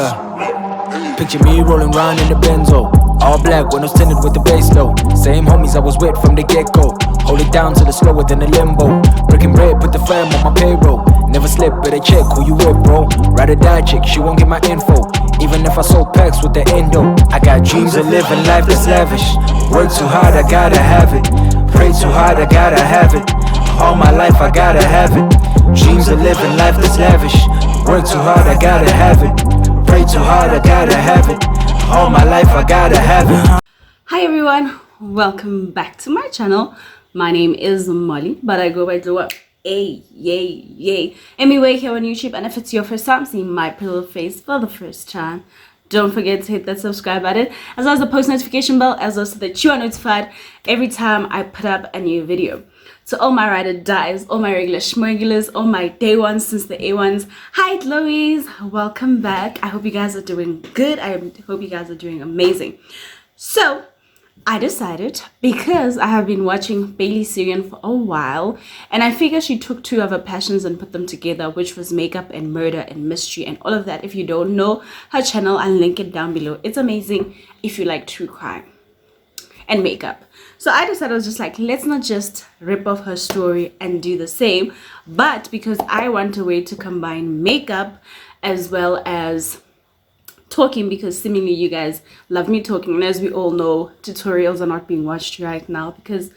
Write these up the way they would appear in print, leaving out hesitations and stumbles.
Yeah. Picture me rolling round in the Benzo. All black, windows tinted with the bass low. Same homies I was with from the get-go. Hold it down till it's slower than a limbo. Breaking bread, put the fam on my payroll. Never slip, better check who you with, bro. Ride or die chick, she won't get my info. Even if I sold packs with the endo. I got dreams of living life that's lavish. Work too hard, I gotta have it. Pray too hard, I gotta have it. All my life I gotta have it. Dreams of living life that's lavish. Work too hard, I gotta have it. Pray too hard, I gotta have it. All my life I gotta have it. Hi everyone, welcome back to my channel. My name is Molly, but I go by Glow. Yay. Anyway, here on YouTube, and if it's your first time seeing my pillow face for the first time, don't forget to hit that subscribe button, as well as the post notification bell, as well so that you are notified every time I put up a new video. So all my ride or dies, all my regular schmurgulars, all my day ones since the A1s, hi Glowwies, welcome back. I hope you guys are doing good. I hope you guys are doing amazing. So I decided, because I have been watching Sarian for a while, and I figured she took two of her passions and put them together, which was makeup and murder and mystery and all of that. If you don't know her channel, I'll link it down below. It's amazing if you like true crime and makeup. So I decided, I was just like, let's not just rip off her story and do the same, but because I want a way to combine makeup as well as talking, because seemingly you guys love me talking, and as we all know, tutorials are not being watched right now, because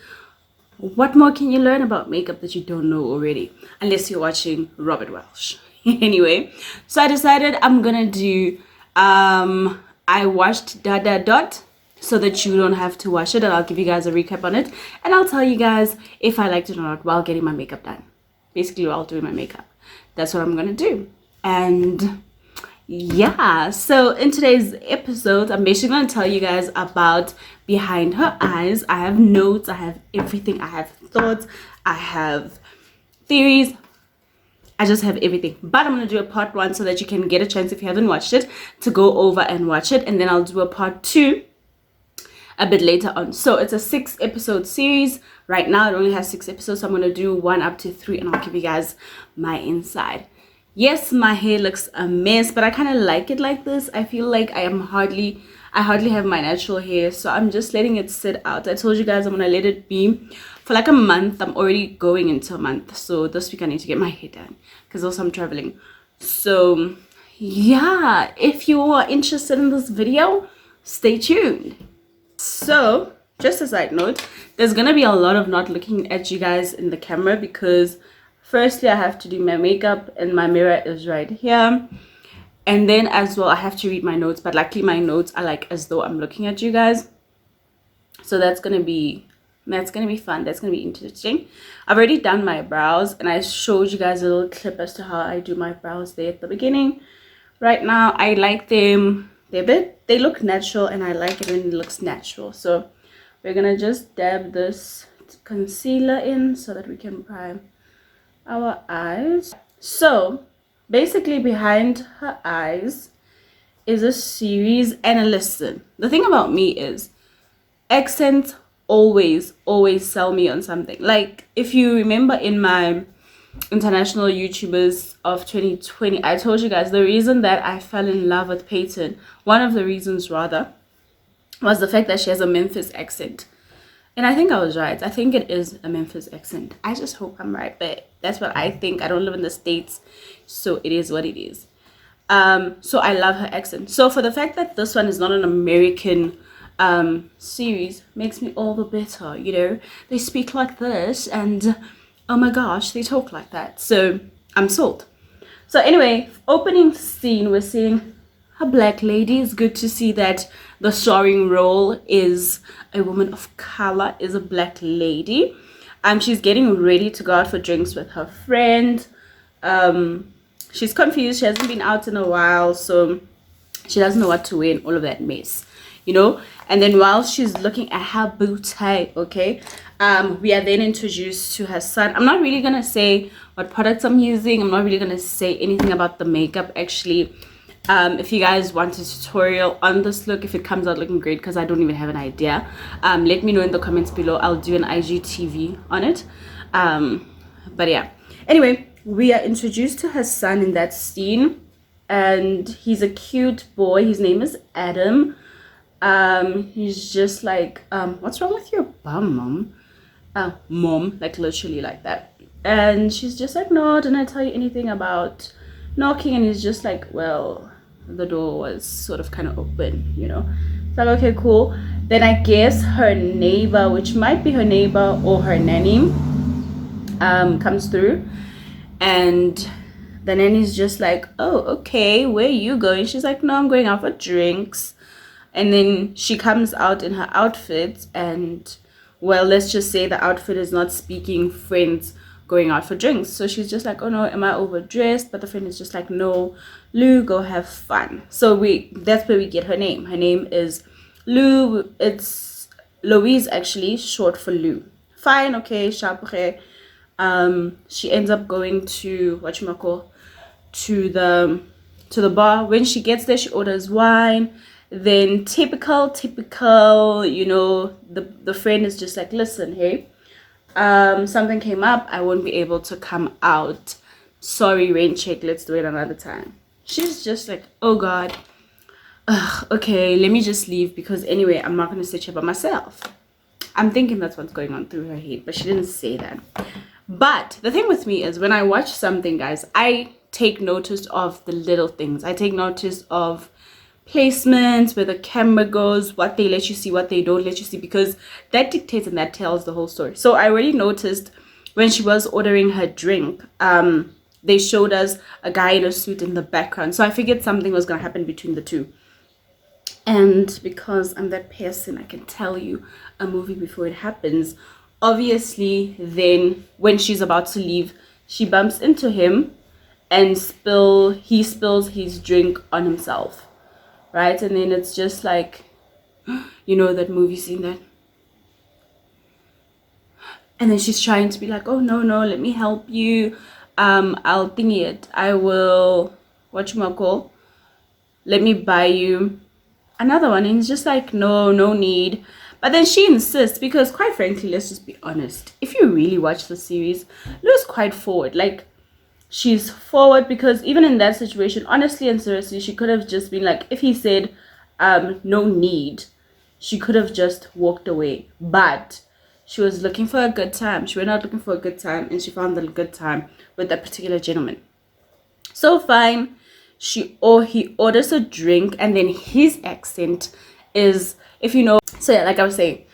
what more can you learn about makeup that you don't know already, unless you're watching Robert Welsh. Anyway, so I decided I'm gonna do I watched Dot so that you don't have to watch it, and I'll give you guys a recap on it, and I'll tell you guys if I liked it or not while getting my makeup done. Basically while doing my makeup, that's what I'm gonna do. And yeah, so in today's episode, I'm basically going to tell you guys about behind her eyes. I have notes, I have everything, I have thoughts, I have theories, I just have everything. But I'm going to do a part 1 so that you can get a chance, if you haven't watched it, to go over and watch it, and then I'll do a part 2 a bit later on. So it's a 6-episode series. Right now it only has 6 episodes, so I'm going to do 1 up to 3, and I'll give you guys my inside. Yes, my hair looks a mess, but I kind of like it like this. I feel like I hardly have my natural hair, so I'm just letting it sit out. I told you guys I'm gonna let it be for like a month. I'm already going into a month, so this week I need to get my hair done, because also I'm traveling. So yeah, if you are interested in this video, stay tuned. So just a side note, there's gonna be a lot of not looking at you guys in the camera, because firstly, I have to do my makeup, and my mirror is right here. And then as well, I have to read my notes, but luckily my notes are like as though I'm looking at you guys. So that's gonna be fun. That's gonna be interesting. I've already done my brows, and I showed you guys a little clip as to how I do my brows there at the beginning. Right now, I like them. They look natural, and I like it when it looks natural. So we're gonna just dab this concealer in so that we can prime our eyes. So basically behind her eyes is a series, and listen, the thing about me is accents always sell me on something. Like, if you remember in my international YouTubers of 2020, I told you guys the reason that I fell in love with Peyton, one of the reasons rather, was the fact that she has a Memphis accent. And I think I was right. I think it is a Memphis accent. I just hope I'm right, but that's what I think. I don't live in the States, so it is what it is. So I love her accent. So for the fact that this one is not an American series makes me all the better, you know. They speak like this, and oh my gosh, they talk like that. So I'm sold. So anyway, opening scene, we're seeing a black lady. It's good to see that the starring role is a woman of color, is a black lady. She's getting ready to go out for drinks with her friend. She's confused. She hasn't been out in a while, so she doesn't know what to wear and all of that mess, you know. And then while she's looking at her boutique, okay, we are then introduced to her son. I'm not really gonna say what products I'm using. I'm not really gonna say anything about the makeup, actually. If you guys want a tutorial on this look, if it comes out looking great, because I don't even have an idea, let me know in the comments below. I'll do an IGTV on it. But yeah, anyway, we are introduced to her son in that scene, and he's a cute boy. His name is Adam. He's just like, what's wrong with your bum, mom? Mom, like literally like that. And she's just like, no, didn't I tell you anything about knocking? And he's just like, well, the door was sort of kind of open, you know. It's like, okay, cool. Then I guess her neighbor, which might be her neighbor or her nanny, comes through, and the nanny's just like, oh, okay, where are you going? She's like, no, I'm going out for drinks. And then she comes out in her outfit, and well, let's just say the outfit is not speaking friends going out for drinks. So she's just like, oh no, am I overdressed? But the friend is just like, no, Lou, go have fun. So that's where we get her name. Her name is Lou. It's Louise, actually, short for Lou. Fine, okay, sharp. She ends up going to to the bar. When she gets there, she orders wine. Then typical, you know, the friend is just like, listen, hey, something came up, I won't be able to come out, sorry, rain check, let's do it another time. She's just like, oh god, okay, let me just leave, because anyway, I'm not going to sit here by myself. I'm thinking that's what's going on through her head, but she didn't say that. But the thing with me is, when I watch something, guys, I take notice of the little things. I take notice of placements, where the camera goes, what they let you see, what they don't let you see, because that dictates and that tells the whole story. So I already noticed when she was ordering her drink, they showed us a guy in a suit in the background. So I figured something was going to happen between the two. And because I'm that person, I can tell you a movie before it happens. Obviously, then when she's about to leave, she bumps into him and he spills his drink on himself. Right? And then it's just like, you know, that movie scene that, and then she's trying to be like, oh no, let me help you, I'll thingy it, I will, let me buy you another one. And he's just like, no need. But then she insists, because quite frankly, let's just be honest, if you really watch the series, Lou's quite forward. Like, she's forward, because even in that situation, honestly and seriously, she could have just been like, if he said no need, she could have just walked away. But she was looking for a good time. She went out looking for a good time, and she found the good time with that particular gentleman. So fine, he orders a drink, and then his accent is, if you know, so yeah, like I was saying,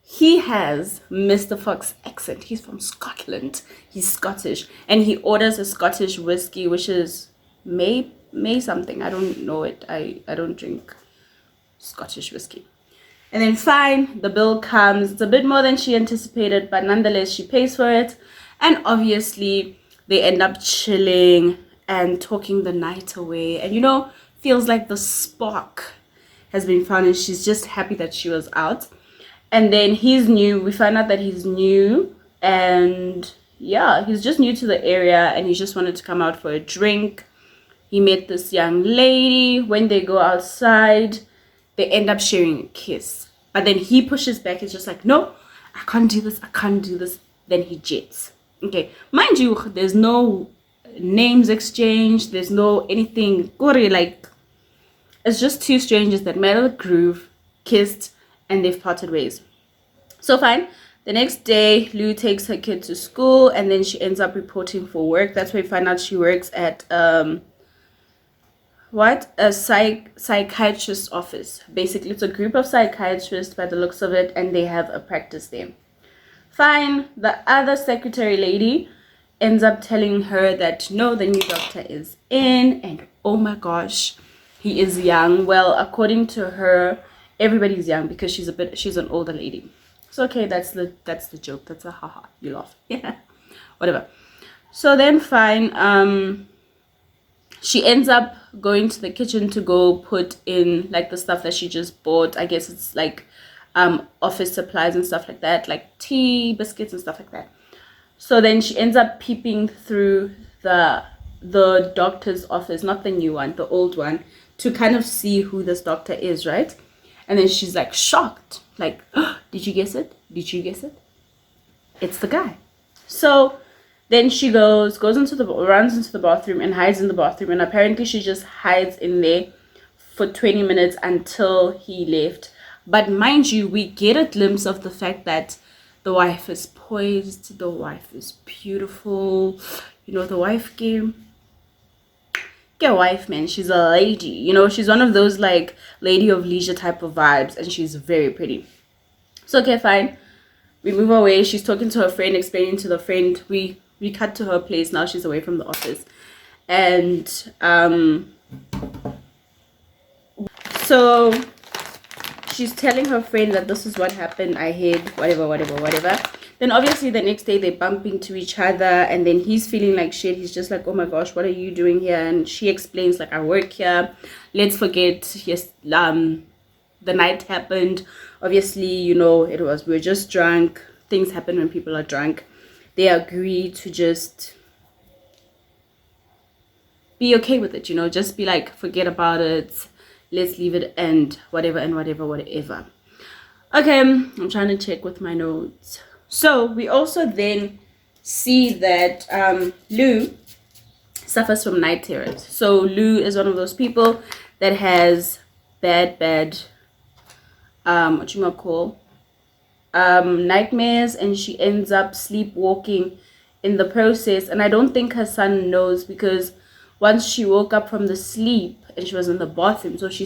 he has Mr. Fox accent. He's from Scotland. He's Scottish. And he orders a Scottish whiskey, which is May something. I don't know it. I don't drink Scottish whiskey. And then fine, the bill comes. It's a bit more than she anticipated, but nonetheless, she pays for it. And obviously, they end up chilling and talking the night away. And, you know, feels like the spark has been found, and she's just happy that she was out. And then he's new. We find out that he's new, and yeah, he's just new to the area, and he just wanted to come out for a drink. He met this young lady. When they go outside, they end up sharing a kiss. But then he pushes back. He's just like, no, I can't do this. Then he jets. Okay, mind you, there's no names exchanged. There's no anything. Like, it's just two strangers that met at the groove, kissed, and they've parted ways. So fine. The next day, Lou takes her kid to school, and then she ends up reporting for work. That's where we find out she works at a psychiatrist's office. Basically, it's a group of psychiatrists by the looks of it, and they have a practice there. Fine. The other secretary lady ends up telling her that no, the new doctor is in, and oh my gosh, he is young. Well, according to her, everybody's young because she's an older lady. So okay, that's the joke. That's a haha. You laugh. Yeah. Whatever. So then fine, she ends up going to the kitchen to go put in like the stuff that she just bought. I guess it's like office supplies and stuff like that, like tea, biscuits and stuff like that. So then she ends up peeping through the doctor's office, not the new one, the old one, to kind of see who this doctor is, right? And then she's like shocked, like, oh, did you guess it? It's the guy. So Then she runs into the bathroom and hides in the bathroom, and apparently she just hides in there for 20 minutes until he left. But mind you, we get a glimpse of the fact that the wife is poised, the wife is beautiful, the wife game. Get a wife, man. She's a lady, she's one of those like lady of leisure type of vibes, and she's very pretty. So okay, fine, we move away. She's talking to her friend, explaining to the friend. We cut to her place. Now she's away from the office, and so she's telling her friend that this is what happened. I hid whatever. Then obviously the next day they bump into each other, and then he's feeling like shit. He's just like, oh my gosh, what are you doing here? And she explains like, I work here. Let's forget, yes, the night happened. Obviously, we're just drunk. Things happen when people are drunk. They agree to just be okay with it, just be like, forget about it. Let's leave it and whatever. Okay, I'm trying to check with my notes. So we also then see that Lou suffers from night terrors. So Lou is one of those people that has bad what you might call nightmares, and she ends up sleepwalking in the process. And I don't think her son knows, because once she woke up from the sleep and she was in the bathroom, so she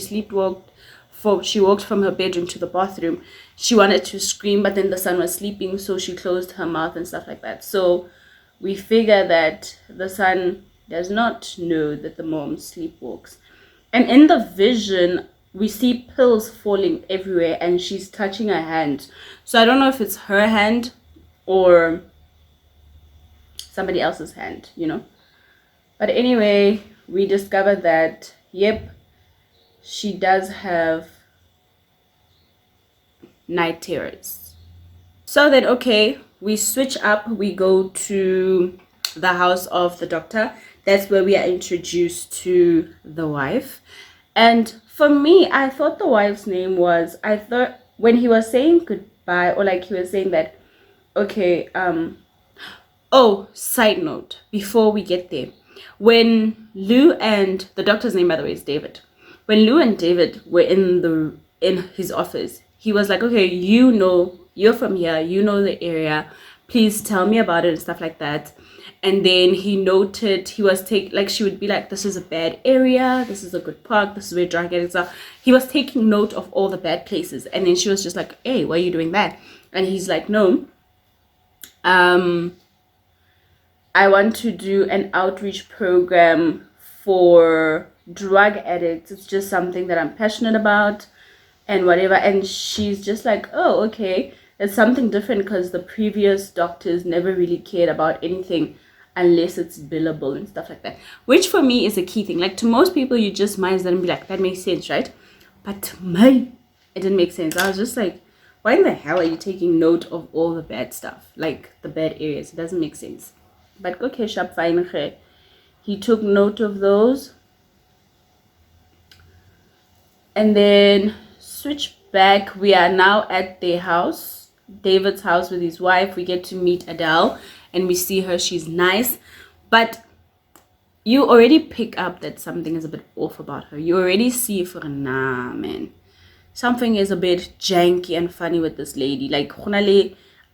walked from her bedroom to the bathroom. She wanted to scream, but then the son was sleeping, so she closed her mouth and stuff like that. So we figure that the son does not know that the mom sleepwalks. And in the vision, we see pills falling everywhere, and she's touching her hand. So I don't know if it's her hand or somebody else's hand, But anyway, we discover that, yep, she does have night terrors. So then, okay, we switch up. We go to the house of the doctor. That's where we are introduced to the wife. And for me, I thought the wife's name was, when he was saying goodbye, or like he was saying that, okay, side note, before we get there, when Lou and the doctor's name, by the way, is David. When Lou and David were in his office, he was like, okay, you're from here, the area, please tell me about it and stuff like that. And then he noted, she would be like, this is a bad area, this is a good park, this is where drug addicts are. He was taking note of all the bad places. And then she was just like, hey, why are you doing that? And he's like, no, I want to do an outreach program for drug addicts. It's just something that I'm passionate about and whatever. And she's just like, oh, okay, it's something different, because the previous doctors never really cared about anything unless it's billable and stuff like that, which for me is a key thing. Like, to most people, you just might as well be like, that makes sense, right? But to me, it didn't make sense. I was just like, why in the hell are you taking note of all the bad stuff, like the bad areas? It doesn't make sense. But okay, sharp, fine. He took note of those, and then switch back. We are now at their house, David's house, with his wife. We get to meet Adele, and we see her. She's nice, but you already pick up that something is a bit off about her. You already see for nah, man, something is a bit janky and funny with this lady. Like,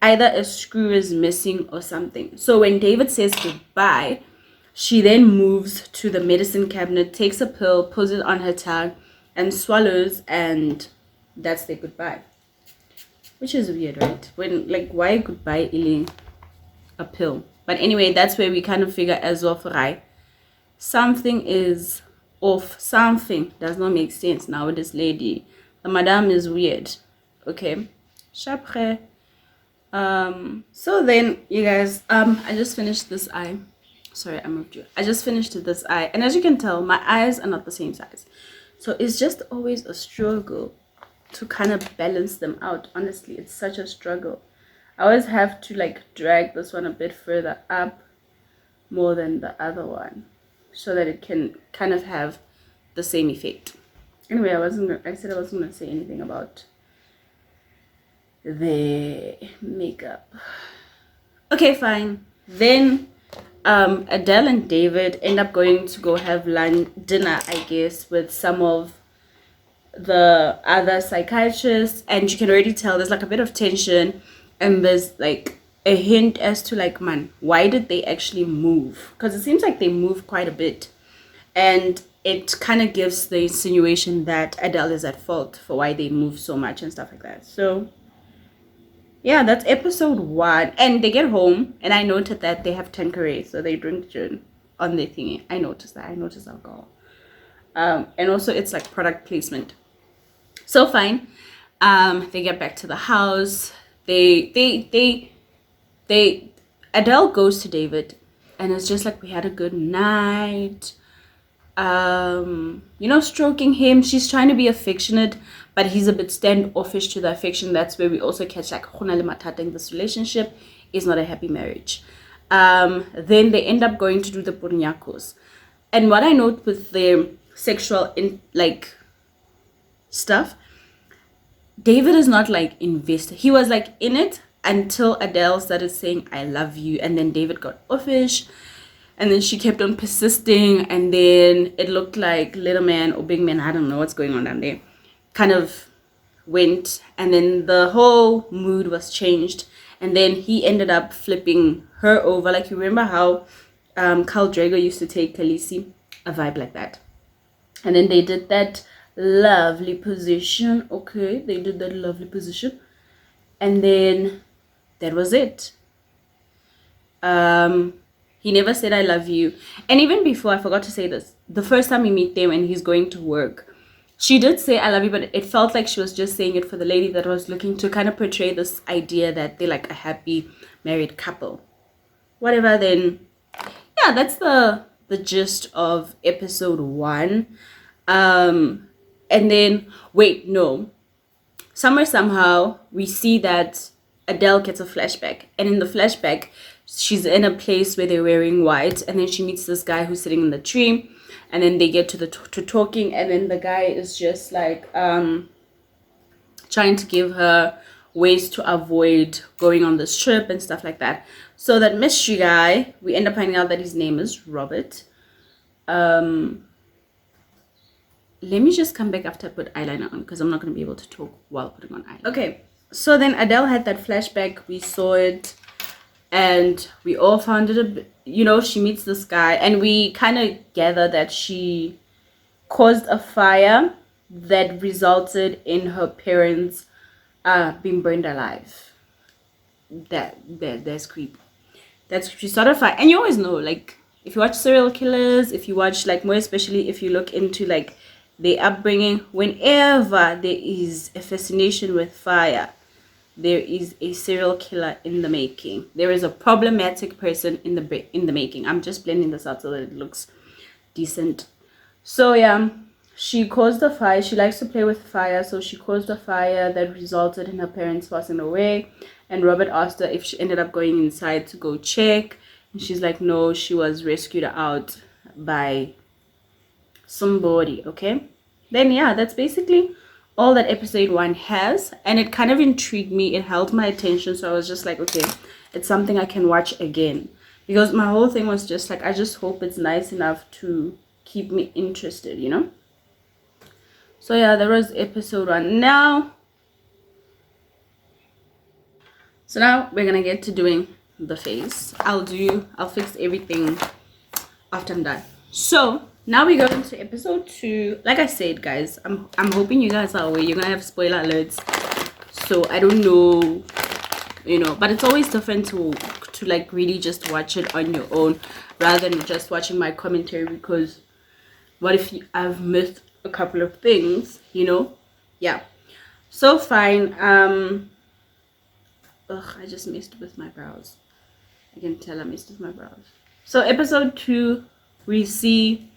either a screw is missing or something. So when David says goodbye, she then moves to the medicine cabinet, takes a pill, puts it on her tongue, and swallows, and that's their goodbye. Which is weird, right? Why goodbye eating a pill? But anyway, that's where we kind of figure as well, something is off. Something does not make sense now with this lady. The madame is weird. Okay. Chapre. So then, you guys, I just finished this eye. Sorry, I moved you. I just finished this eye, and as you can tell, my eyes are not the same size. So it's just always a struggle to kind of balance them out. Honestly, it's such a struggle. I always have to drag this one a bit further up more than the other one, so that it can kind of have the same effect. Anyway, I said I wasn't gonna say anything about the makeup. Okay, fine. Then Adele and David end up going to go have dinner, I guess, with some of the other psychiatrists, and you can already tell there's like a bit of tension, and there's like a hint as to like, man, why did they actually move? Because it seems like they move quite a bit, and it kind of gives the insinuation that Adele is at fault for why they move so much and stuff like that. So yeah, that's episode 1. And they get home, and I noted that they have Tanqueray, so they drink gin on their thingy. I noticed alcohol. And also it's like product placement. So fine. They get back to the house. They Adele goes to David, and it's just like, we had a good night. Stroking him. She's trying to be affectionate, but he's a bit standoffish to the affection. That's where we also catch like, this relationship is not a happy marriage. Then they end up going to do the Purinyakos. And what I note with their sexual stuff, David is not like invested. He was like in it until Adele started saying I love you, and then David got offish, and then she kept on persisting, and then it looked like little man or big man, I don't know what's going on down there, kind of went, and then the whole mood was changed, and then he ended up flipping her over. Like, you remember how Carl Drago used to take Khaleesi? A vibe like that. And then they did that lovely position. Okay, they did that lovely position, and then that was it. He never said I love you. And even before, I forgot to say this, the first time we meet them and he's going to work, she did say I love you, but it felt like she was just saying it for the lady that was looking to kind of portray this idea that they're like a happy married couple. Whatever, then yeah, that's the gist of episode 1. And then wait, no, somehow we see that Adele gets a flashback, and in the flashback she's in a place where they're wearing white, and then she meets this guy who's sitting in the tree, and then they get to to talking, and then the guy is just like trying to give her ways to avoid going on this trip and stuff like that. So that mystery guy, we end up finding out that his name is Robert. Let me just come back after I put eyeliner on, because I'm not going to be able to talk while putting on eyeliner. Okay, so then Adele had that flashback, we saw it, and we all found it a bit, she meets this guy, and we kind of gather that she caused a fire that resulted in her parents being burned alive. That's creepy. She started a fire. And you always know, like, if you watch serial killers, if you watch, like, more especially if you look into, like, their upbringing, whenever there is a fascination with fire, there is a serial killer in the making. There is a problematic person in the making. I'm just blending this out so that it looks decent. So yeah, she caused a fire. She likes to play with fire, so she caused a fire that resulted in her parents passing away. And Robert asked her if she ended up going inside to go check, and she's like, no, she was rescued out by somebody. Okay, then yeah, that's basically all that episode 1 has, and it kind of intrigued me. It held my attention, so I was just like, okay, it's something I can watch again, because my whole thing was just like, I just hope it's nice enough to keep me interested, So yeah, that was episode 1. Now we're gonna get to doing the face. I'll fix everything after I'm done. So now we go into episode 2. Like I said, guys, I'm hoping you guys are aware. You're gonna have spoiler alerts, so I don't know, but it's always different to like really just watch it on your own rather than just watching my commentary, because what if I've missed a couple of things, yeah. So fine. I just messed with my brows. I can tell I messed with my brows. So episode 2, we see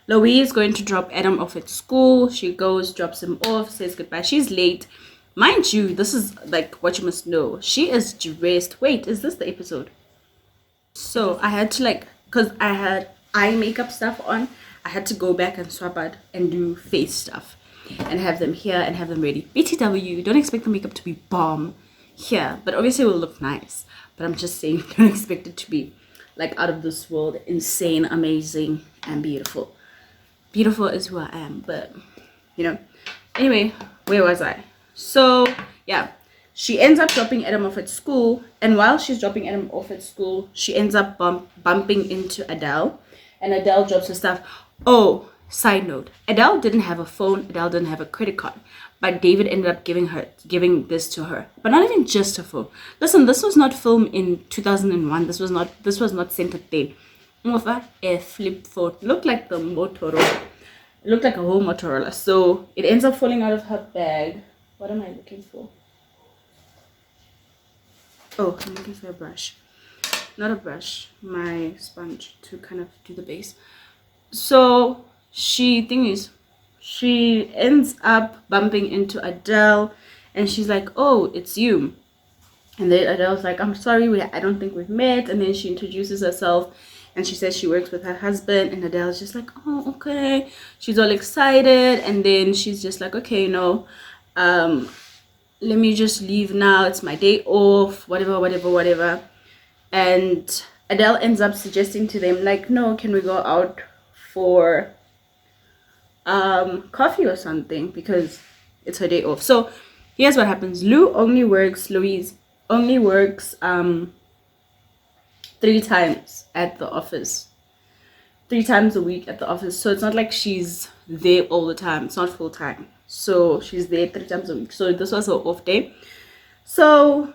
Glowwies going to drop Adam off at school. She goes, drops him off, says goodbye. She's late. Mind you, this is like what you must know. She is dressed. Wait, is this the episode? So I had to because I had eye makeup stuff on, I had to go back and swap out and do face stuff and have them here and have them ready. BTW, don't expect the makeup to be bomb here, but obviously it will look nice. But I'm just saying, don't expect it to be like out of this world, insane, amazing, and beautiful. Beautiful is who I am, but you know. Anyway, where was I? So yeah, she ends up dropping Adam off at school, and while she's dropping Adam off at school, she ends up bumping into Adele, and Adele drops her stuff. Oh, side note, Adele didn't have a phone, Adele didn't have a credit card, but David ended up giving this to her. But not even just a phone. Listen, this was not filmed in 2001. This was not sent at day. A flip phone. Looked like the Motorola. It looked like a whole Motorola. So it ends up falling out of her bag. What am I looking for? Oh, I'm looking for a brush. Not a brush. My sponge to kind of do the base. So she ends up bumping into Adele, and she's like, oh, it's you. And then Adele's like, I'm sorry, I don't think we've met. And then she introduces herself, and she says she works with her husband, and Adele's just like, oh, okay. She's all excited, and then she's just like, okay, let me just leave now. It's my day off, whatever. And Adele ends up suggesting to them, like, no, can we go out for coffee or something, because it's her day off. So here's what happens. Louise only works 3 times at the office, 3 times a week at the office. So it's not like she's there all the time. It's not full time. So she's there 3 times a week. So this was her off day. So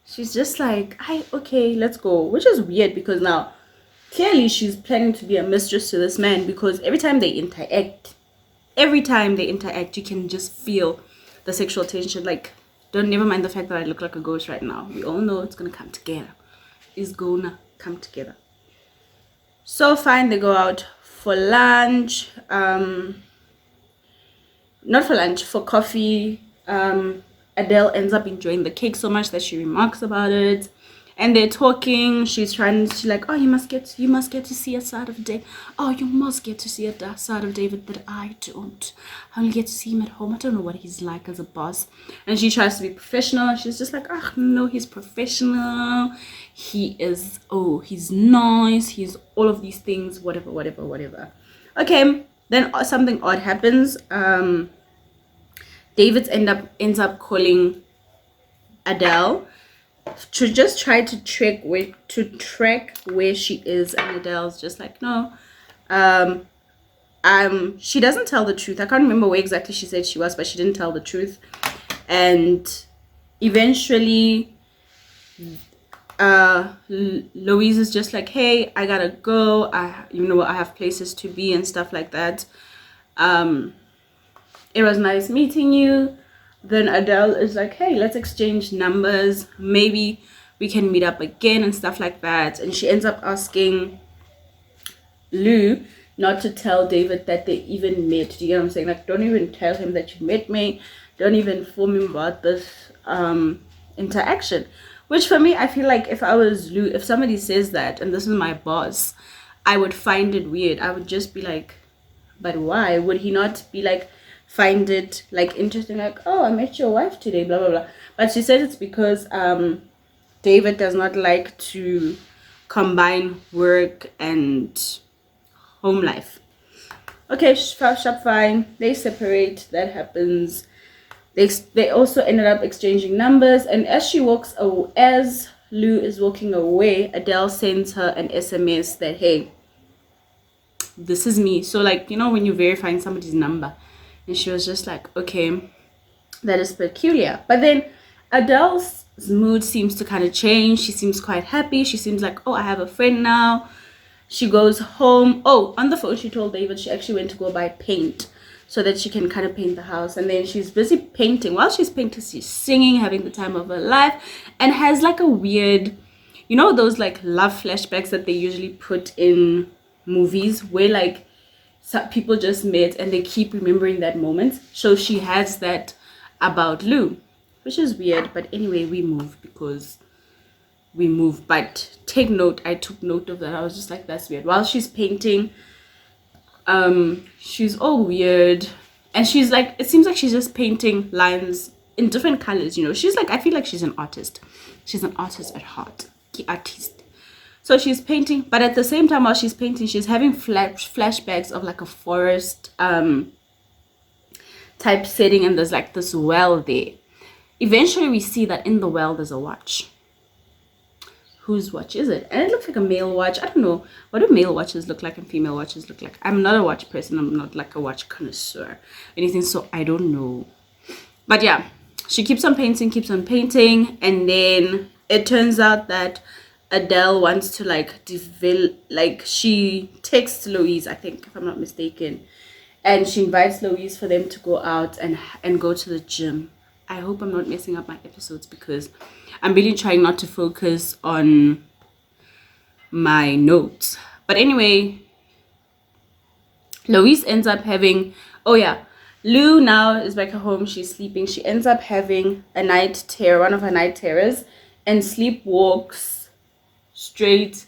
she's just like, okay, let's go. Which is weird, because now clearly she's planning to be a mistress to this man, because every time they interact, you can just feel the sexual tension. Like, never mind the fact that I look like a ghost right now. We all know it's gonna come together. It's gonna come together. So fine, they go out for lunch. Not for lunch, for coffee. Adele ends up enjoying the cake so much that she remarks about it, and they're talking. She's like, oh, you must get to see a side of David. Oh, you must get to see a side of David that I don't. I only get to see him at home. I don't know what he's like as a boss. And she tries to be professional. She's just like, oh no, he's professional. He's nice. He's all of these things. Whatever. Okay. Then something odd happens. David ends up calling Adele to just try to track where she is, and Adele's just like, no. She doesn't tell the truth. I can't remember where exactly she said she was, but she didn't tell the truth. And eventually Louise is just like, hey, I gotta go. I have places to be and stuff like that. It was nice meeting you. Then Adele is like, hey, let's exchange numbers. Maybe we can meet up again and stuff like that. And she ends up asking Lou not to tell David that they even met. Do you get what I'm saying? Like, don't even tell him that you met me. Don't even inform him about this interaction. Which for me, I feel like if I was Lou, if somebody says that and this is my boss, I would find it weird. I would just be like, but why? Would he not be like, find it like interesting, like, oh, I met your wife today, blah blah blah? But she said it's because David does not like to combine work and home life. Okay, shop fine. They separate. That happens. They also ended up exchanging numbers, and as Lou is walking away, Adele sends her an SMS that, hey, this is me. So like, when you're verifying somebody's number. And she was just like, okay, that is peculiar. But then Adele's mood seems to kind of change. She seems quite happy. She seems like, oh, I have a friend now. She goes home. Oh, on the phone, she told David she actually went to go buy paint so that she can kind of paint the house. And then she's busy painting. While she's painting, she's singing, having the time of her life, and has like a weird, those like love flashbacks that they usually put in movies where like people just met and they keep remembering that moment. So she has that about Lou, which is weird. But anyway, we move. But take note, I took note of that. I was just like, that's weird. While she's painting, she's all weird, and she's like, it seems like she's just painting lines in different colors. She's like, I feel like she's an artist. She's an artist at heart. Key artist. So she's painting, but at the same time while she's painting, she's having flashbacks of like a forest type setting, and there's like this well there. Eventually we see that in the well there's a watch. Whose watch is it? And it looks like a male watch. I don't know, what do male watches look like and female watches look like? I'm not a watch person, I'm not like a watch connoisseur anything, so I don't know. But yeah, she keeps on painting, and then it turns out that Adele wants to like develop, like she texts Louise, I think, if I'm not mistaken, and she invites Louise for them to go out and go to the gym. I hope I'm not messing up my episodes because I'm really trying not to focus on my notes. But anyway, Louise ends up having, oh yeah, Lou now is back at home, she's sleeping. She ends up having a night terror, one of her night terrors, and sleepwalks straight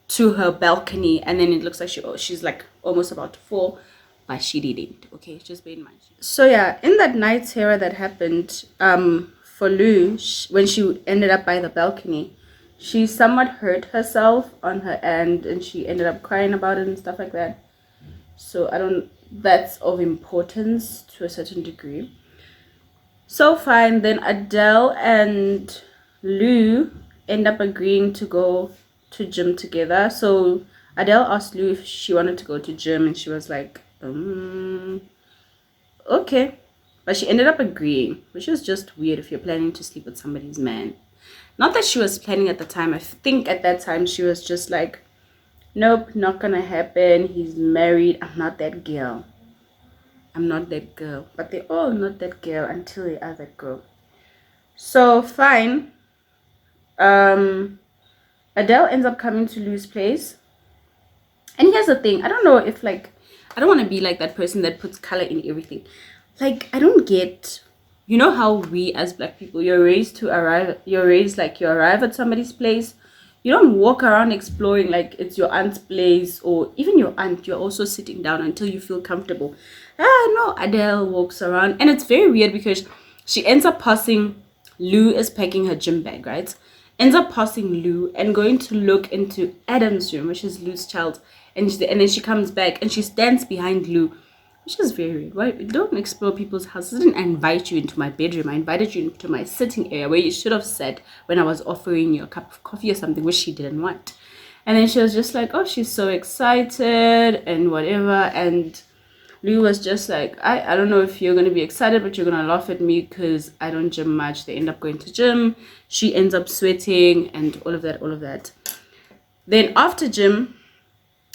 to her balcony, and then it looks like she's like almost about to fall, but she didn't. Okay, just bear in mind. So yeah, in that night terror that happened for Lou, when she ended up by the balcony, she somewhat hurt herself on her end, and she ended up crying about it and stuff like that. So that's of importance to a certain degree. So fine, then Adele and Lou end up agreeing to go to gym together. So Adele asked Lou if she wanted to go to gym, and she was like, okay. But she ended up agreeing, which is just weird if you're planning to sleep with somebody's man. Not that she was planning at the time. I think at that time she was just like, nope, not gonna happen. He's married. I'm not that girl. I'm not that girl. But they're all not that girl until they are that girl. So fine. Adele ends up coming to Lou's place. And here's the thing. I don't know if like, I don't want to be like that person that puts color in everything. Like, I don't get, you know how we as black people, you're raised like you arrive at somebody's place. You don't walk around exploring like it's your aunt's place, or even your aunt, you're also sitting down until you feel comfortable. No, Adele walks around, and it's very weird because she ends up passing, Lou is packing her gym bag, right? Ends up passing Lou and going to look into Adam's room, which is Lou's child, and then she comes back and she stands behind Lou, which is very weird. Why don't explore people's houses? I didn't invite you into my bedroom. I invited you into my sitting area where you should have sat when I was offering you a cup of coffee or something, which she didn't want. And then she was just like, oh, she's so excited and whatever. And Lou was just like, I don't know if you're going to be excited, but you're going to laugh at me because I don't gym much. They end up going to gym. She ends up sweating and all of that. Then after gym,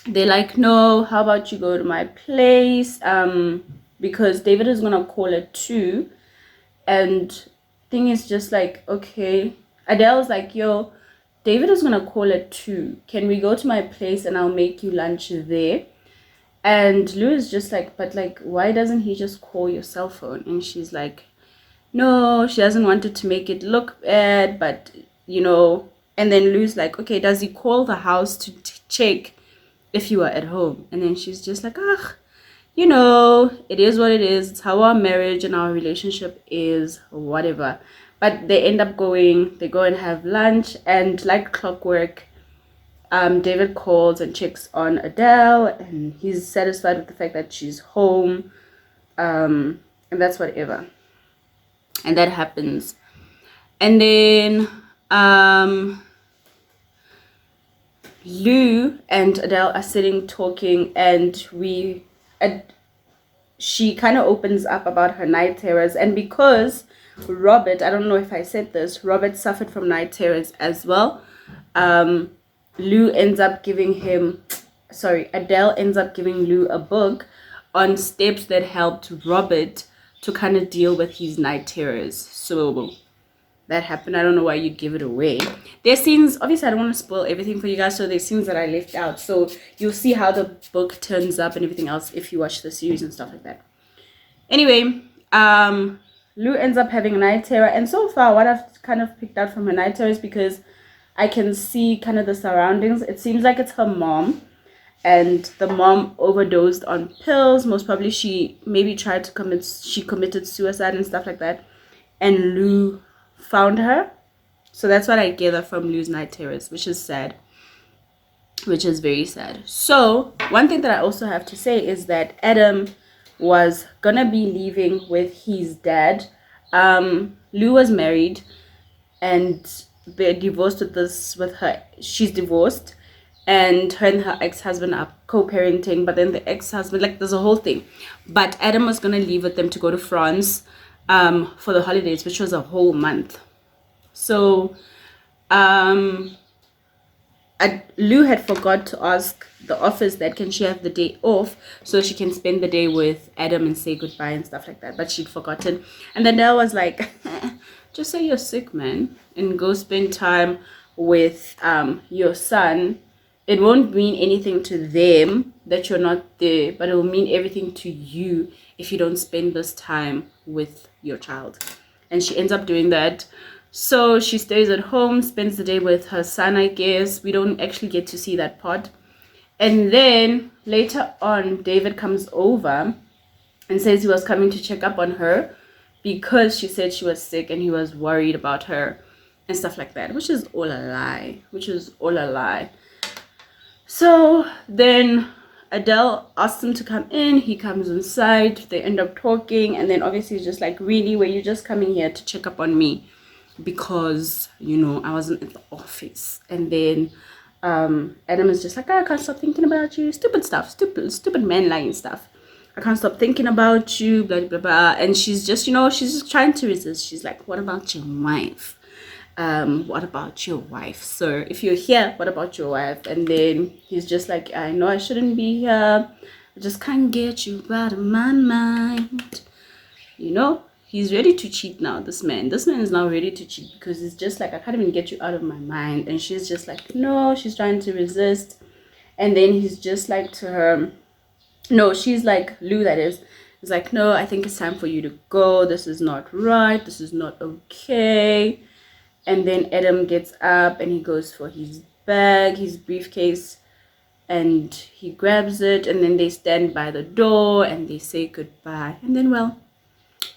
they're like, no, how about you go to my place? Because David is going to call at 2. And thing is just like, okay. Adele's like, yo, David is going to call at 2. Can we go to my place and I'll make you lunch there? And Lou is just like, but like, why doesn't he just call your cell phone? And she's like, no, she doesn't want it to make it look bad, but you know. And then Lou's like, okay, does he call the house to check if you are at home? And then she's just like, you know, it is what it is. It's how our marriage and our relationship is, whatever. But they end up they go and have lunch, and like clockwork, David calls and checks on Adele, and he's satisfied with the fact that she's home, and that's whatever. And that happens. And then Lou and Adele are sitting talking, and she kind of opens up about her night terrors. And because Robert, I don't know if I said this, Robert suffered from night terrors as well. Adele ends up giving Lou a book on steps that helped Robert to kind of deal with his night terrors. So that happened. I don't know why you'd give it away. There's scenes, obviously I don't want to spoil everything for you guys, so there's scenes that I left out. So you'll see how the book turns up and everything else if you watch the series and stuff like that. Anyway, Lou ends up having a night terror, and so far what I've kind of picked out from her night terror is because I can see kind of the surroundings. It seems like it's her mom, and the mom overdosed on pills. Most probably she committed suicide and stuff like that, and Lou found her. So that's what I gather from Lou's night terrors, which is sad. which is very sad. So one thing that I also have to say is that Adam was gonna be leaving with his dad. Lou was married and they're divorced with her. She's divorced, and her ex-husband are co-parenting, but then the ex-husband, like, there's a whole thing. But Adam was gonna leave with them to go to France for the holidays, which was a whole month. So Lou had forgot to ask the office that can she have the day off so she can spend the day with Adam and say goodbye and stuff like that, but she'd forgotten. And then Dell was like, just say you're sick, man, and go spend time with your son. It won't mean anything to them that you're not there, but it will mean everything to you if you don't spend this time with your child. And she ends up doing that. So she stays at home, spends the day with her son, I guess. We don't actually get to see that part. And then later on, David comes over and says he was coming to check up on her because she said she was sick and he was worried about her and stuff like that, which is all a lie. So then Adele asks him to come in. He comes inside. They end up talking. And then obviously he's just like, really, were you just coming here to check up on me? Because, I wasn't at the office. And then Adam is just like, I can't stop thinking about you. Stupid stuff. Stupid man lying stuff. I can't stop thinking about you, blah, blah, blah. And she's just, she's just trying to resist. She's like, what about your wife? What about your wife, sir? If you're here, what about your wife? And then he's just like, I know I shouldn't be here. I just can't get you out of my mind. He's ready to cheat now, this man. This man is now ready to cheat because it's just like, I can't even get you out of my mind. And she's just like, no, she's trying to resist. And then he's just like to her, no, she's like, Lou, that is. He's like, no, I think it's time for you to go. This is not right. This is not okay. And then Adam gets up and he goes for his bag, his briefcase, and he grabs it. And then they stand by the door and they say goodbye. And then, well,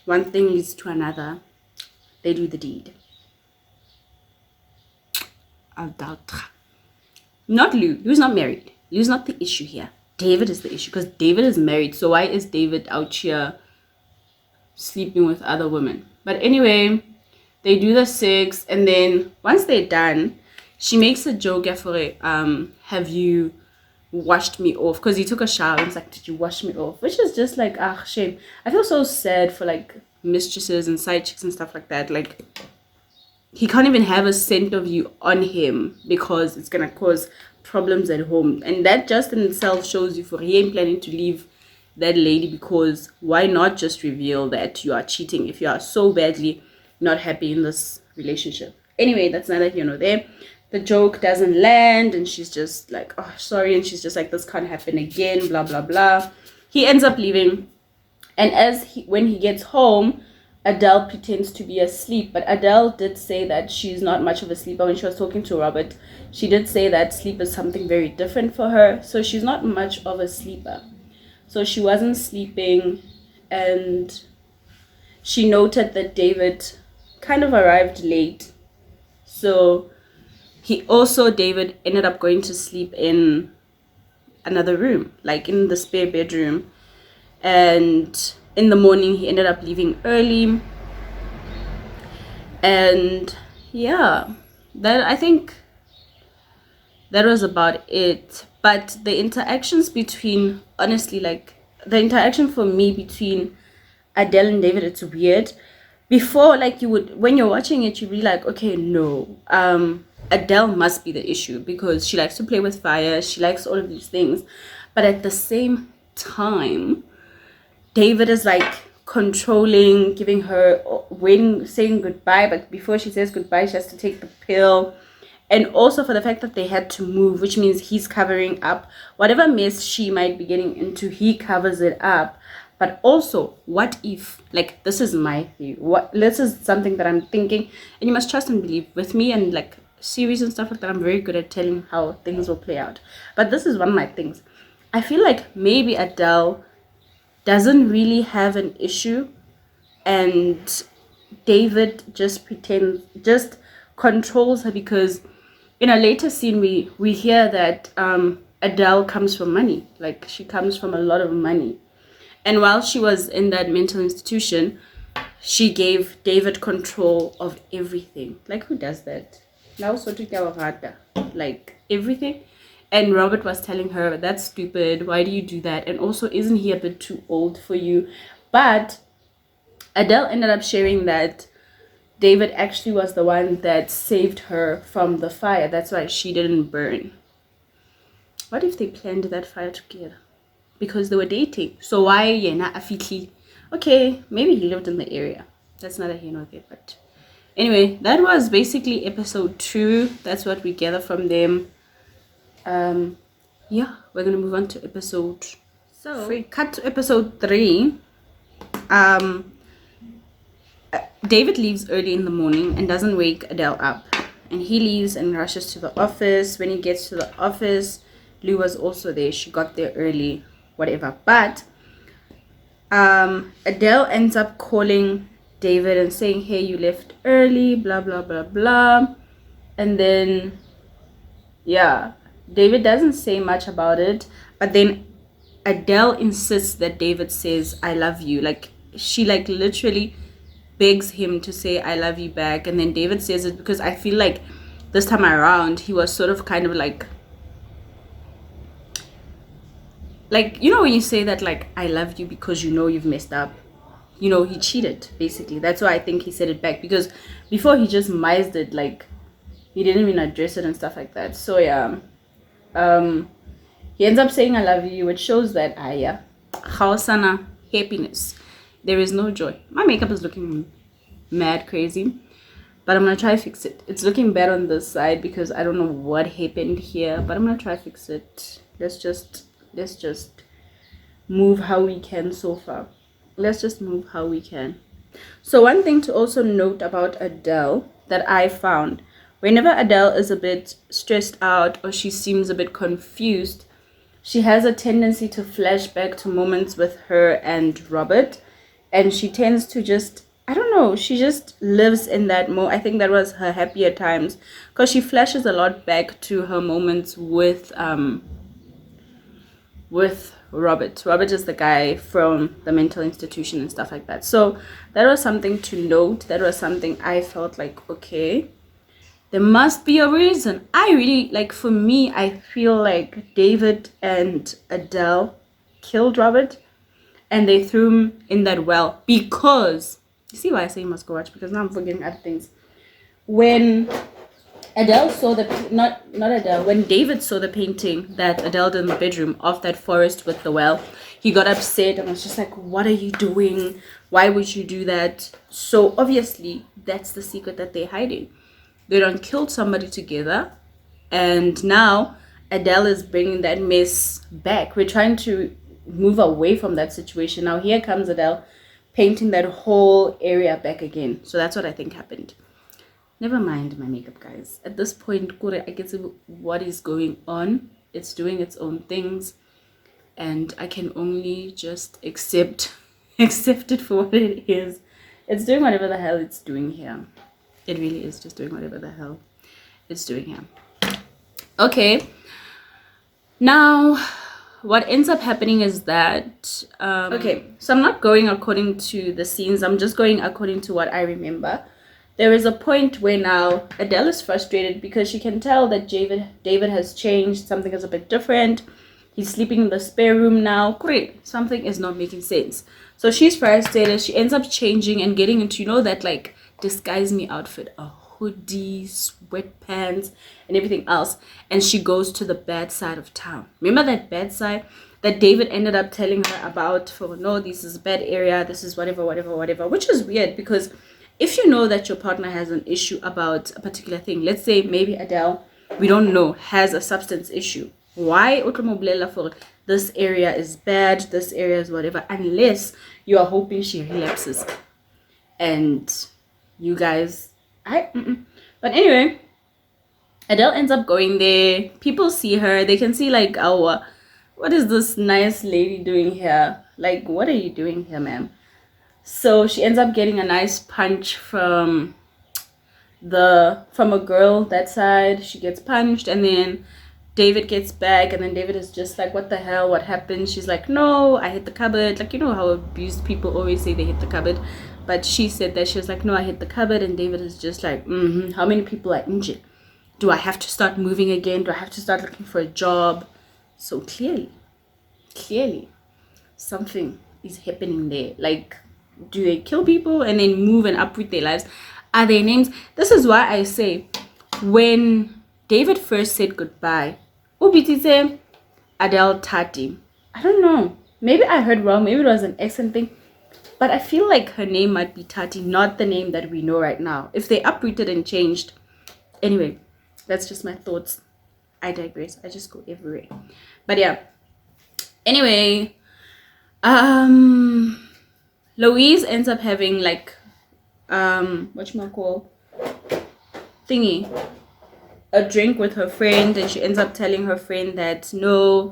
one thing leads to another. They do the deed. Not Lou. Lou's not married. Lou's not the issue here. David is the issue because David is married. So why is David out here sleeping with other women? But anyway, they do the sex, and then once they're done, she makes a joke for it. Have you washed me off? Because he took a shower and it's like, did you wash me off? Which is just like, shame. I feel so sad for like mistresses and side chicks and stuff like that. Like, he can't even have a scent of you on him because it's gonna cause problems at home. And that just in itself shows you for he ain't planning to leave that lady, because why not just reveal that you are cheating if you are so badly not happy in this relationship? Anyway, that's neither here nor there. The joke doesn't land and she's just like, oh, sorry. And she's just like, this can't happen again, blah, blah, blah. He ends up leaving. And when he gets home, Adele pretends to be asleep. But Adele did say that she's not much of a sleeper. When she was talking to Robert, she did say that sleep is something very different for her. So she's not much of a sleeper. So she wasn't sleeping. And she noted that David kind of arrived late. So David ended up going to sleep in another room, like in the spare bedroom. And in the morning, he ended up leaving early. And yeah, I think that was about it. But the interactions between, honestly, like the interaction for me between Adele and David, it's weird. Before, like, when you're watching it, you'd be like, okay, no, Adele must be the issue because she likes to play with fire. She likes all of these things. But at the same time, David is like controlling, giving her, saying goodbye. But before she says goodbye, she has to take the pill. And also for the fact that they had to move, which means he's covering up whatever mess she might be getting into, he covers it up. But also, what if, like, this is my theory. This is something that I'm thinking, and you must trust and believe with me, and like series and stuff like that, I'm very good at telling how things will play out. But this is one of my things. I feel like maybe Adele doesn't really have an issue, and David just controls her because in a later scene, we hear that Adele comes from money. Like, she comes from a lot of money. And while she was in that mental institution, she gave David control of everything. Like, who does that? Now, so like everything. And Robert was telling her, that's stupid. Why do you do that? And also, isn't he a bit too old for you? But Adele ended up sharing that David actually was the one that saved her from the fire. That's why she didn't burn. What if they planned that fire together? Because they were dating. So why yena afitli? Okay, maybe he lived in the area. That's neither here nor there. But anyway, that was basically episode 2. That's what we gather from them. Yeah, we're gonna move on to episode 3. Cut to episode 3. David leaves early in the morning and doesn't wake Adele up. And he leaves and rushes to the office. When he gets to the office, Lou was also there. She got there early, whatever. But Adele ends up calling David and saying, hey, you left early, blah, blah, blah, blah. And then, yeah, David doesn't say much about it. But then Adele insists that David says, I love you. Like, she like literally begs him to say I love you back, and then David says it because I feel like this time around he was sort of kind of like you know when you say that like I love you because you know you've messed up, you know, he cheated basically. That's why I think he said it back, because before he just mised it, like he didn't even address it and stuff like that. So yeah, he ends up saying I love you, which shows that Khawsana happiness. There is no joy. My makeup is looking mad crazy, but I'm gonna try to fix it. It's looking bad on this side because I don't know what happened here, but I'm gonna try to fix it. Let's just move how we can so far. Let's just move how we can. So one thing to also note about Adele that I found, whenever Adele is a bit stressed out or she seems a bit confused, she has a tendency to flash back to moments with her and Robert. And she tends to just, I don't know, she just lives in that I think that was her happier times, because she flashes a lot back to her moments with Robert. Robert is the guy from the mental institution and stuff like that. So that was something to note. That was something I felt like, okay, there must be a reason. I really, like, for me, I feel like David and Adele killed Robert. And they threw him in that well because, you see why I say you must go watch, because now I'm forgetting other things. When Adele saw when David saw the painting that Adele did in the bedroom of that forest with the well, he got upset and was just like, what are you doing? Why would you do that? So obviously that's the secret that they're hiding. They done killed somebody together, and now Adele is bringing that mess back. We're trying to move away from that situation. Now here comes Adele painting that whole area back again. So that's what I think happened. Never mind my makeup, guys. At this point, I get what is going on. It's doing its own things, and I can only just accept it for what it is. It's doing whatever the hell it's doing here. It really is just doing whatever the hell it's doing here. Okay, now what ends up happening is that okay, so I'm not going according to the scenes, I'm just going according to what I remember. There is a point where now Adele is frustrated because she can tell that David has changed. Something is a bit different. He's sleeping in the spare room now. Great, something is not making sense. So she's frustrated. She ends up changing and getting into, you know, that like disguise me outfit, a hoodie, sweatpants, and everything else, and she goes to the bad side of town. Remember that bad side that David ended up telling her about, for no, this is a bad area, this is whatever, which is weird, because if you know that your partner has an issue about a particular thing, let's say maybe Adele, we don't know, has a substance issue, why for this area is bad, this area is whatever, unless you are hoping she relapses and you guys but anyway, Adele ends up going there. People see her, they can see like, oh, what is this nice lady doing here? Like, what are you doing here, ma'am? So she ends up getting a nice punch from from a girl that side. She gets punched, and then David gets back, and then David is just like, what the hell, what happened? She's like, no, I hit the cupboard. Like, you know how abused people always say they hit the cupboard, but she said that she was like, no, I hit the cupboard. And David is just like, how many people are injured? Do I have to start moving again? Do I have to start looking for a job? So clearly something is happening there. Like, do they kill people and then move and uproot their lives? Are their names? This is why I say, when David first said goodbye, Ubitise Adele Tati. I don't know. Maybe I heard wrong. Maybe it was an accent thing. But I feel like her name might be Tati, not the name that we know right now. If they uprooted and changed. Anyway, that's just my thoughts. I digress. I just go everywhere. But yeah. Anyway, Louise ends up having like whatchamacall thingy, a drink with her friend, and she ends up telling her friend that no,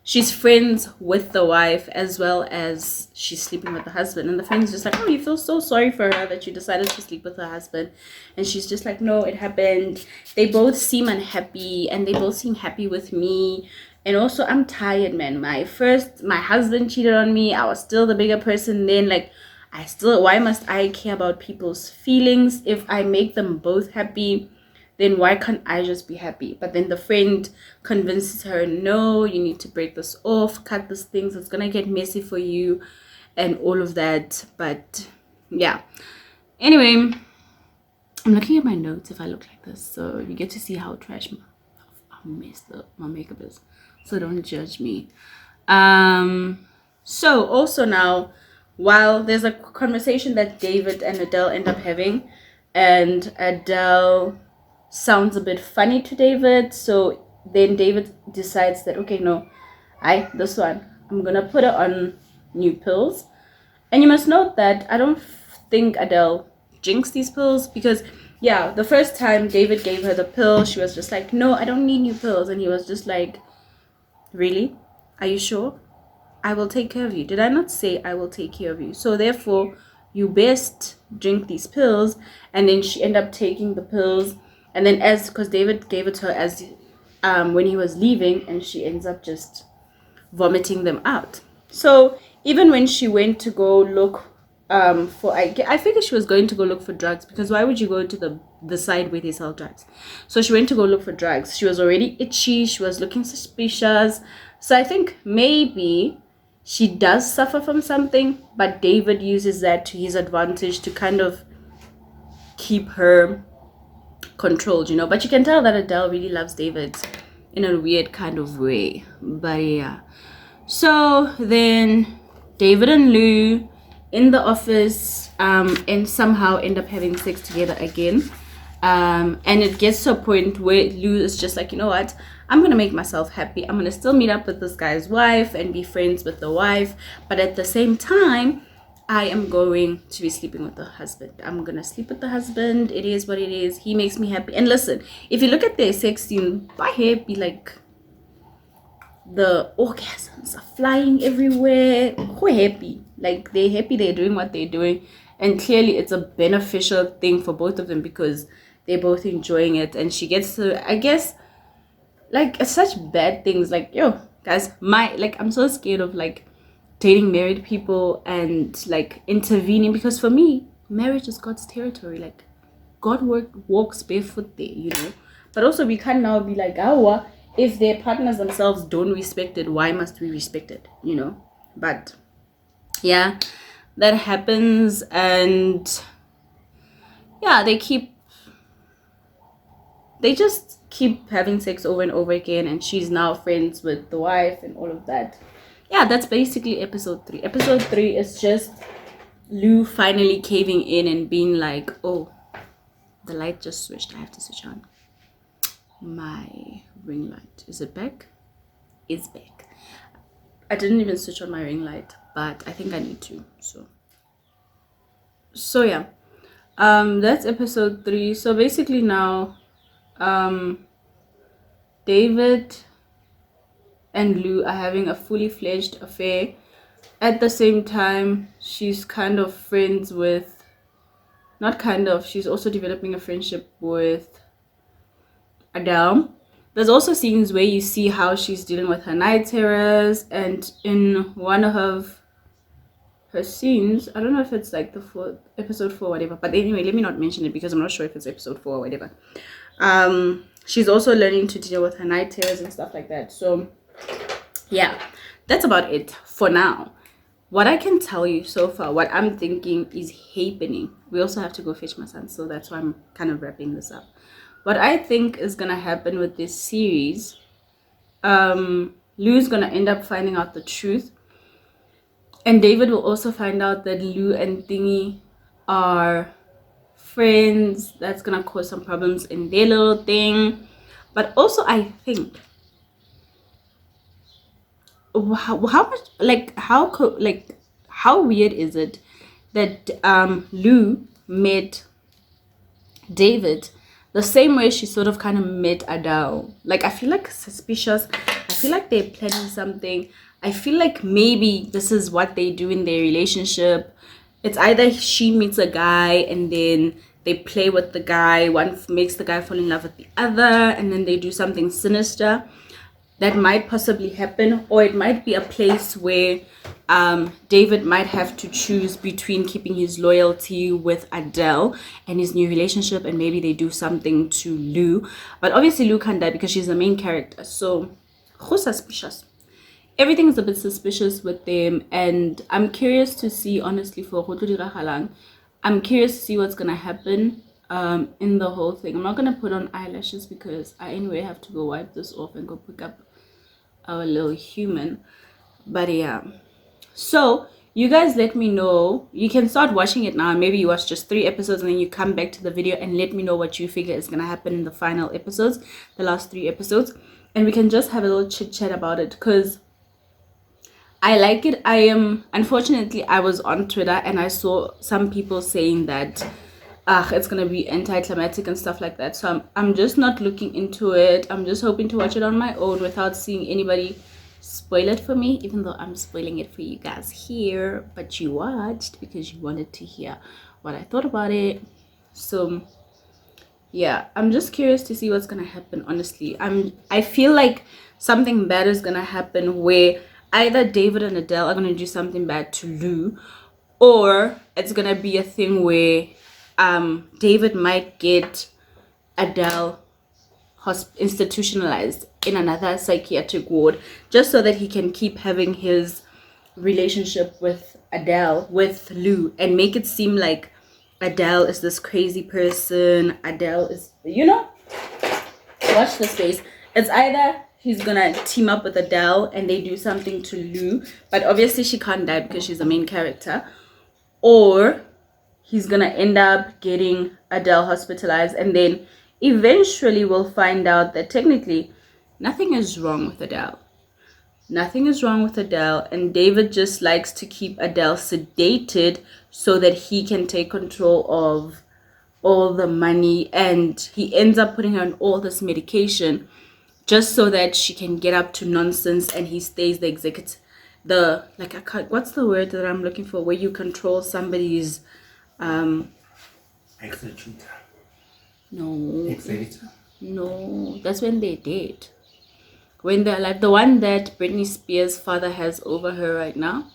she's friends with the wife as well as she's sleeping with the husband. And the friend's just like, oh, you feel so sorry for her that you decided to sleep with her husband. And she's just like, no, it happened. They both seem unhappy, and they both seem happy with me. And also, I'm tired, man. My husband cheated on me. I was still the bigger person then. Like, why must I care about people's feelings? If I make them both happy, then why can't I just be happy? But then the friend convinces her, no, you need to break this off, cut these things, it's gonna get messy for you, and all of that. But yeah, anyway, I'm looking at my notes if I look like this, so you get to see how how messed up my makeup is, so don't judge me. So also now, while there's a conversation that David and Adele end up having, and Adele sounds a bit funny to David, so then David decides that, okay, no, this one, I'm gonna put her on new pills. And you must note that I don't think Adele jinxed these pills, because yeah, the first time David gave her the pill, she was just like, no, I don't need new pills. And he was just like, really? Are you sure? I will take care of you. Did I not say I will take care of you? So therefore, you best drink these pills. And then she ended up taking the pills. And then because David gave it to her as when he was leaving, and she ends up just vomiting them out. So even when she went to go look I figured she was going to go look for drugs, because why would you go to the side where they sell drugs? So she went to go look for drugs. She was already itchy. She was looking suspicious. So I think maybe she does suffer from something, but David uses that to his advantage to kind of keep her controlled, but you can tell that Adele really loves David in a weird kind of way. But yeah, so then David and Lou in the office and somehow end up having sex together again, and it gets to a point where Lou is just like, you know what, I'm gonna make myself happy. I'm gonna still meet up with this guy's wife and be friends with the wife, but at the same time I am going to be sleeping with the husband. I'm gonna sleep with the husband. It is what it is. He makes me happy. And listen, if you look at their sex scene, by here be like, the orgasms are flying everywhere. Who happy? Like, they're happy, they're doing what they're doing, and clearly it's a beneficial thing for both of them, because they're both enjoying it. And she gets to, I guess, like, it's such bad things. Like, yo guys, I'm so scared of like dating married people and like intervening, because for me, marriage is God's territory. Like, God walks barefoot there. But also, we can't now be like, oh, if their partners themselves don't respect it, why must we respect it? But yeah, that happens. And yeah, they just keep having sex over and over again, and she's now friends with the wife and all of that. Yeah, that's basically episode 3. Episode 3 is just Lou finally caving in and being like, oh, the light just switched, I have to switch on my ring light. Is it back? It's back. I didn't even switch on my ring light, but I think I need to. So yeah, that's episode 3. So basically now, David and Lou are having a fully fledged affair. At the same time, she's kind of friends with not kind of, she's also developing a friendship with Adele. There's also scenes where you see how she's dealing with her night terrors, and in one of her scenes, I don't know if it's like the fourth episode 4 or whatever, but anyway, let me not mention it because I'm not sure if it's episode 4 or whatever. She's also learning to deal with her night terrors and stuff like that. So yeah, that's about it for now. What I can tell you so far, what I'm thinking is happening. We also have to go fetch my son, so that's why I'm kind of wrapping this up. What I think is gonna happen with this series, Lou's gonna end up finding out the truth, and David will also find out that Lou and Thingy are friends. That's gonna cause some problems in their little thing. But also, I think how much, like, how weird is it that Lou met David the same way she sort of kind of met Adele? Like, I feel like suspicious. I feel like they're planning something. I feel like maybe this is what they do in their relationship. It's either she meets a guy and then they play with the guy, one makes the guy fall in love with the other, and then they do something sinister. That might possibly happen, or it might be a place where David might have to choose between keeping his loyalty with Adele and his new relationship, and maybe they do something to Lou. But obviously Lou can't die because she's the main character, so who's suspicious? Everything is a bit suspicious with them, and I'm curious to see, honestly, for Go Tlo Dira Galang, I'm curious to see what's gonna happen in the whole thing. I'm not gonna put on eyelashes because I anyway have to go wipe this off and go pick up our little human. But yeah, so you guys let me know. You can start watching it now. Maybe you watch just 3 episodes and then you come back to the video and let me know what you figure is gonna happen in the final episodes, the last 3 episodes, and we can just have a little chit chat about it because I like it. Unfortunately, I was on Twitter and I saw some people saying that it's gonna be anticlimactic and stuff like that. So I'm just not looking into it. I'm just hoping to watch it on my own without seeing anybody spoil it for me, even though I'm spoiling it for you guys here. But you watched because you wanted to hear what I thought about it. So yeah, I'm just curious to see what's gonna happen. Honestly, I feel like something bad is gonna happen where either David and Adele are gonna do something bad to Lou, or it's gonna be a thing where David might get Adele institutionalized in another psychiatric ward just so that he can keep having his relationship with Adele, with Lou, and make it seem like Adele is this crazy person. Adele is, watch the space. It's either he's gonna team up with Adele and they do something to Lou, but obviously she can't die because she's the main character, or he's gonna end up getting Adele hospitalized, and then eventually we'll find out that technically nothing is wrong with Adele. Nothing is wrong with Adele, and David just likes to keep Adele sedated so that he can take control of all the money, and he ends up putting her on all this medication just so that she can get up to nonsense, and he stays the executive, what's the word that I'm looking for, where you control somebody's Executor. No. Executor. No, that's when they date. When they're like the one that Britney Spears' father has over her right now.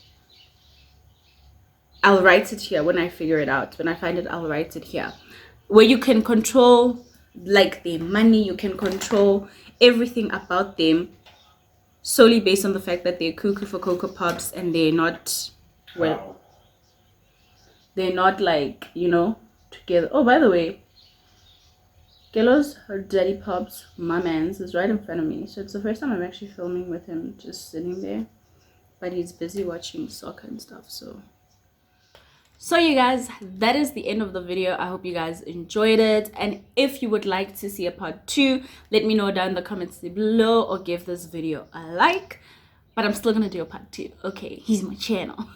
I'll write it here when I figure it out. When I find it, I'll write it here. Where you can control like their money, you can control everything about them solely based on the fact that they're cuckoo for Cocoa Pops and they're not, well, they're not like, together. Oh, by the way, Gelo's, her daddy Pops, my man's, is right in front of me. So it's the first time I'm actually filming with him just sitting there. But he's busy watching soccer and stuff, So you guys, that is the end of the video. I hope you guys enjoyed it. And if you would like to see a part 2, let me know down in the comments below or give this video a like. But I'm still going to do a part 2. Okay, here's my channel.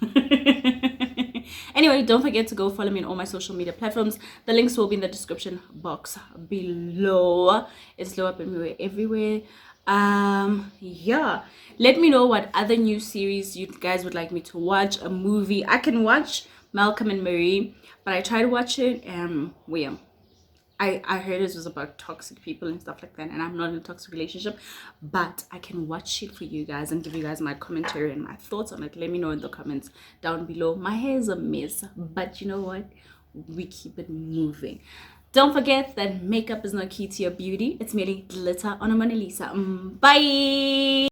Anyway, don't forget to go follow me on all my social media platforms. The links will be in the description box below. It's Glow Up everywhere. Yeah, let me know what other new series you guys would like me to watch. A movie I can watch, Malcolm and Marie, but I tried to watch it and I heard it was about toxic people and stuff like that, and I'm not in a toxic relationship, but I can watch it for you guys and give you guys my commentary and my thoughts on it. Let me know in the comments down below. My hair is a mess, but you know what? We keep it moving. Don't forget that makeup is not key to your beauty. It's merely glitter on a Mona Lisa. Bye!